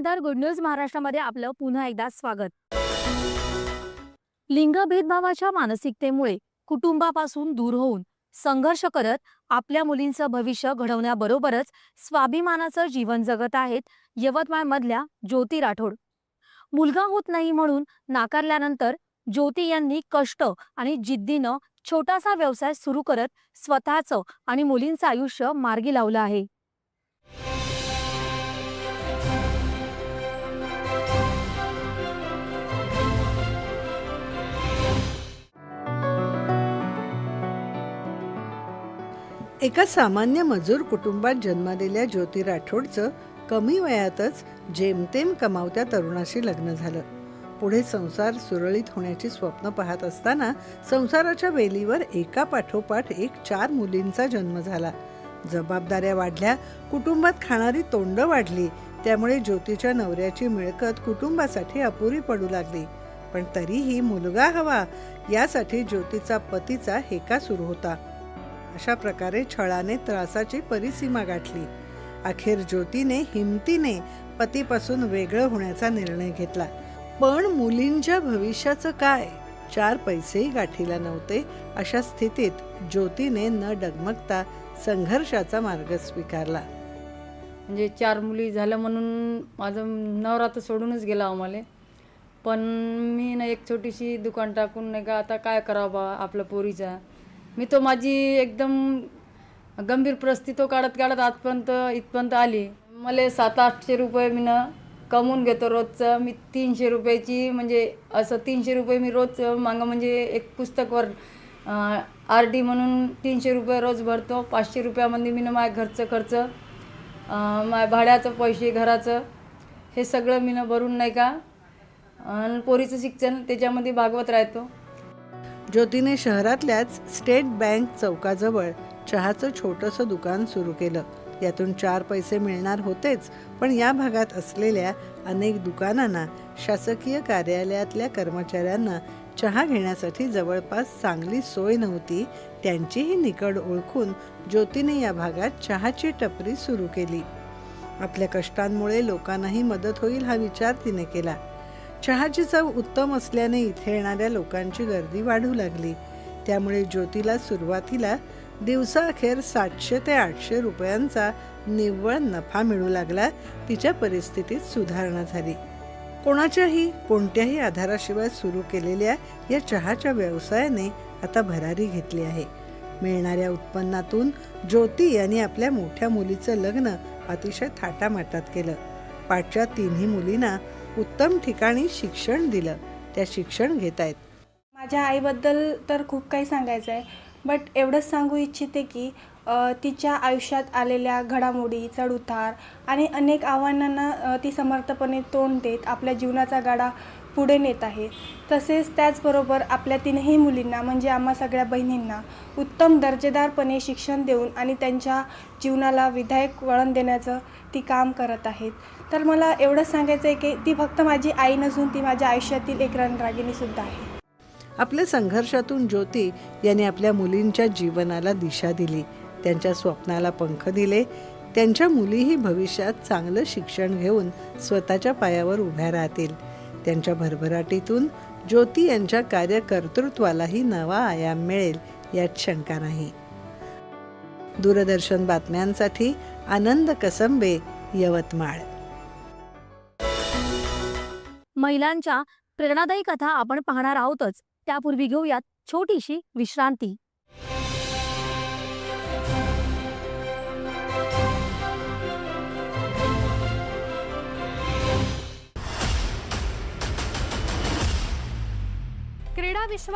नमस्कार, good news महाराष्ट्रामध्ये आपलं पुन्हा एकदा स्वागत. लिंग भेदभावाच्या मानसिकतेमुळे कुटुंबापासून दूर होऊन संघर्ष करत आपल्या मुलींचं भविष्य घडवण्याबरोबरच स्वाभिमानाचं जीवन जगत आहेत यवतमाळमधल्या ज्योती राठोड. मुलगा होत नाही म्हणून नाकारल्यानंतर ज्योती यांनी कष्ट आणि जिद्दीनं छोटासा व्यवसाय सुरू करत स्वतःचं आणि मुलींचं आयुष्य मार्गी लावलं आहे. एका सामान्य मजूर कुटुंबात जन्मलेल्या ज्योती राठोडचं कमी वयातच जेमतेम कमावत्या तरुणाशी लग्न झालं. पुढे संसार सुरळीत होण्याची स्वप्न पाहत असताना संसाराच्या वेलीवर एका पाठोपाठ एक 4 मुलींचा जन्म झाला. जबाबदाऱ्या वाढल्या, कुटुंबात खाणारी तोंड वाढली. त्यामुळे ज्योतीच्या नवऱ्याची मिळकत कुटुंबासाठी अपुरी पडू लागली. पण तरीही मुलगा हवा यासाठी ज्योतीचा पतीचा हेका सुरू होता. अशा प्रकारे छळाने त्रासाची परिसीमा गाठली. अखेर ज्योतीने हिमतीने पतीपासून वेगळं होण्याचा निर्णय घेतला. पण मुलींच्या भविष्याचं काय? 4 पैसेही गाठीला नव्हते. अशा स्थितीत ज्योतीने न डगमगता संघर्षाचा मार्ग स्वीकारला. म्हणजे 4 मुली झालं म्हणून माझं नवरा तर सोडूनच गेला आम्हाला. पण मी ना एक छोटीशी दुकान टाकून नाही का आता काय करावं बा आपल्या पोरीचा. मी तो माझी एकदम गंभीर परिस्थिती काढत आजपर्यंत इथपर्यंत आली. मला 700-800 रुपये मी ना कमवून घेतो रोजचं. मी 300 रुपयाची म्हणजे असं 300 रुपये मी रोज म्हणजे एक पुस्तकवर RD म्हणून 300 रुपये रोज भरतो. 500 रुपयामध्ये मी ना माझ्या घरचं खर्च, माझ्या भाड्याचं पैसे, घराचं हे सगळं मी ना भरून नाही का आणि पोरीचं शिक्षण त्याच्यामध्ये भागवत राहतो. ज्योतीने शहरातल्याच स्टेट बँक चौकाजवळ चहाचं छोटंसं दुकान सुरू केलं. यातून 4 पैसे मिळणार होतेच, पण या भागात असलेल्या अनेक दुकानांना, शासकीय कार्यालयातल्या कर्मचाऱ्यांना चहा घेण्यासाठी जवळपास चांगली सोय नव्हती. त्यांचीही निकड ओळखून ज्योतीने या भागात चहाची टपरी सुरू केली. आपल्या कष्टांमुळे लोकांनाही मदत होईल हा विचार तिने केला. चहाची चव उत्तम असल्याने इथे येणाऱ्या लोकांची गर्दी वाढू लागली. त्यामुळे ज्योतीला सुरुवातीला दिवसाअखेर 700 ते 800 रुपयांचा निव्वळ नफा मिळू लागला. तिच्या परिस्थितीत सुधारणा झाली. कोणत्याही आधाराशिवाय सुरू केलेल्या या चहाच्या व्यवसायाने आता भरारी घेतली आहे. मिळणाऱ्या उत्पन्नातून ज्योती यांनी आपल्या मोठ्या मुलीचं लग्न अतिशय थाटामाटात केलं. पाठच्या 3ही मुलींना उत्तम ठिकाणी शिक्षण दिलं. त्या शिक्षण घेत आहेत. माझ्या आईबद्दल तर खूप काही सांगायचं आहे, बट एवढंच सांगू इच्छिते की तिच्या आयुष्यात आलेल्या घडामोडी, चढउतार आणि अनेक आव्हानांना ती समर्थपणे तोंड देत आपल्या जीवनाचा गाडा पुढे नेत आहे. तसेच त्याचबरोबर आपल्या 3ही मुलींना म्हणजे आम्हा सगळ्या बहिणींना उत्तम दर्जेदारपणे शिक्षण देऊन आणि त्यांच्या जीवनाला विधायक वळण देण्याचं ती काम करत आहेत. तर मला एवढंच सांगायचं आहे की ती फक्त माझी आई नसून ती माझ्या आयुष्यातील एक रणरागिणीसुद्धा आहे. आपल्या संघर्षातून ज्योती यांनी आपल्या मुलींच्या जीवनाला दिशा दिली. त्यांच्या स्वप्नाला पंख दिले. त्यांच्या मुलीही भविष्यात चांगलं शिक्षण घेऊन स्वतःच्या पायावर उभ्या राहतील. त्यांच्या भरभराटीतून ज्योती यांच्या कार्यकर्तृत्वालाही नवा आयाम मिळेल यात शंका नाही. दूरदर्शन बातम्यांसाठी आनंद कसंबे, यवतमाळ. महिलांच्या प्रेरणादायी कथा आपण पाहणार आहोतच. त्यापूर्वी घेऊयात छोटीशी विश्रांती. क्रीडा विश्व